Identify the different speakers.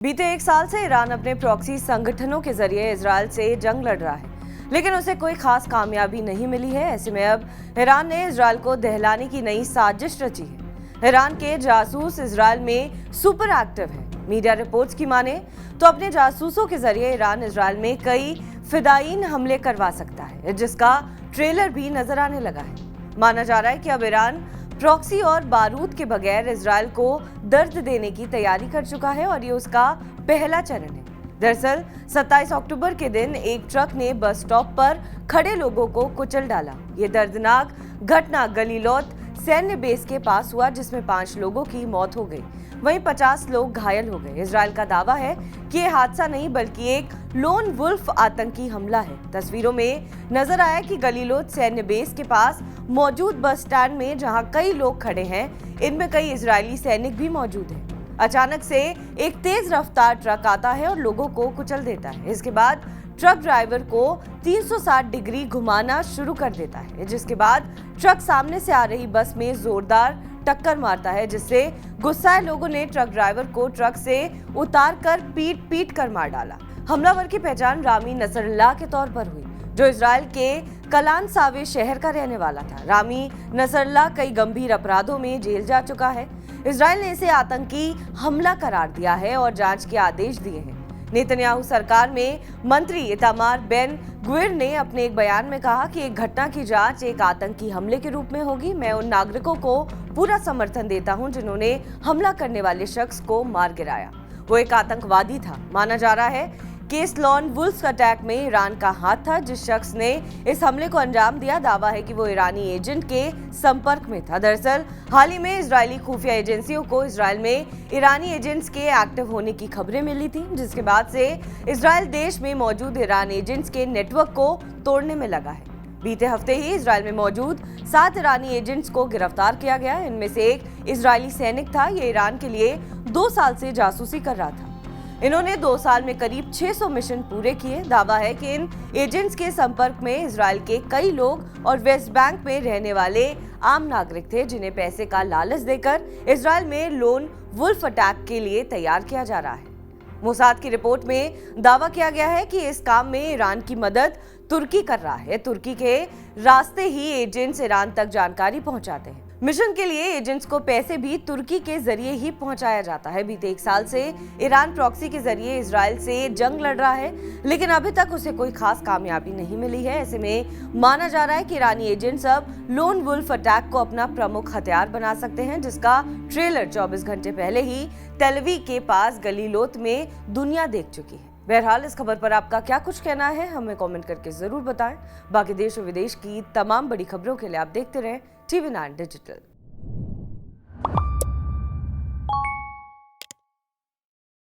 Speaker 1: बीते एक साल से ईरान अपने प्रॉक्सी संगठनों के जरिए इजरायल से जंग लड़ रहा है, लेकिन उसे कोई खास कामयाबी नहीं मिली है। ऐसे में अब ईरान ने इजरायल को दहलाने की नई साजिश रची है। ईरान के जासूस इजरायल में सुपर एक्टिव है। मीडिया रिपोर्ट्स की माने तो अपने जासूसों के जरिए ईरान इजरायल में कई फिदायीन हमले करवा सकता है, जिसका ट्रेलर भी नजर आने लगा है। माना जा रहा है कि अब ईरान प्रॉक्सी और बारूद के बगैर इजरायल को दर्द देने की तैयारी कर चुका है और ये उसका पहला चरण है। दरअसल 27 अक्टूबर के दिन एक ट्रक ने बस स्टॉप पर खड़े लोगों को कुचल डाला। ये दर्दनाक घटना गलीलोत सैन्य बेस के पास हुआ, जिसमें 5 लोगों की मौत हो गई, वहीं 50 लोग घायल हो गए। इजरायल का दावा है कि ये हादसा नहीं बल्कि एक लोन वुल्फ आतंकी हमला है। तस्वीरों में नजर आया कि गलीलोत सैन्य बेस के पास मौजूद बस स्टैंड में जहां कई लोग खड़े हैं, इनमें कई इजरायली सैनिक भी मौजूद हैं। अचानक से एक तेज रफ्तार ट्रक आता है और लोगों को कुचल देता है। इसके बाद ट्रक ड्राइवर को 360 डिग्री घुमाना शुरू कर देता है, जिसके बाद ट्रक सामने से आ रही बस में जोरदार टक्कर मारता है, जिससे गुस्साए लोगों ने ट्रक ड्राइवर को ट्रक से उतारकर पीट कर मार डाला। हमलावर की पहचान रामी नसरल्लाह के तौर पर हुई, जो इजरायल के कलान सावे शहर का रहने वाला था। रामी नसरल्लाह कई गंभीर अपराधों में जेल जा चुका है। इजरायल ने इसे आतंकी हमला करार दिया है और जांच के आदेश दिए हैं। नेतन्याहू सरकार में मंत्री इतामार बेन ग्विर ने अपने एक बयान में कहा कि एक घटना की जांच एक आतंकी हमले के रूप में होगी। मैं उन नागरिकों को पूरा समर्थन देता हूं जिन्होंने हमला करने वाले शख्स को मार गिराया। वो एक आतंकवादी था। माना जा रहा है कि इस लॉन वुल्फ अटैक में ईरान का हाथ था। जिस शख्स ने इस हमले को अंजाम दिया, दावा है कि वो ईरानी एजेंट के संपर्क में था। दरअसल हाल ही में इजरायली खुफिया एजेंसियों को इजरायल में ईरानी एजेंट्स के एक्टिव होने की खबरें मिली थी, जिसके बाद से इजरायल देश में मौजूद ईरान एजेंट्स के नेटवर्क को तोड़ने में लगा है। बीते हफ्ते ही इजरायल में मौजूद 7 ईरानी एजेंट्स को गिरफ्तार किया गया। इनमें से एक इजरायली सैनिक था। ये ईरान के लिए 2 साल से जासूसी कर रहा था। इन्होंने 2 साल में करीब 600 मिशन पूरे किए। दावा है कि इन एजेंट्स के संपर्क में इजरायल के कई लोग और वेस्ट बैंक में रहने वाले आम नागरिक थे, जिन्हें पैसे का लालच देकर इजरायल में लोन वुल्फ अटैक के लिए तैयार किया जा रहा है। मोसाद की रिपोर्ट में दावा किया गया है कि इस काम में ईरान की मदद तुर्की कर रहा है। तुर्की के रास्ते ही एजेंट्स ईरान तक जानकारी पहुंचाते हैं। मिशन के लिए एजेंट्स को पैसे भी तुर्की के जरिए ही पहुंचाया जाता है। बीते 1 साल से ईरान प्रॉक्सी के जरिए इजरायल से जंग लड़ रहा है, लेकिन अभी तक उसे कोई खास कामयाबी नहीं मिली है। ऐसे में माना जा रहा है कि ईरानी एजेंट्स अब लोन वुल्फ अटैक को अपना प्रमुख हथियार बना सकते हैं, जिसका ट्रेलर 24 घंटे पहले ही तेल अवीव के पास गलीलोत में दुनिया देख चुकी है। बहरहाल इस खबर पर आपका क्या कुछ कहना है, हमें कमेंट करके जरूर बताएं। बाकी देश और विदेश की तमाम बड़ी खबरों के लिए आप देखते रहें TV9 डिजिटल।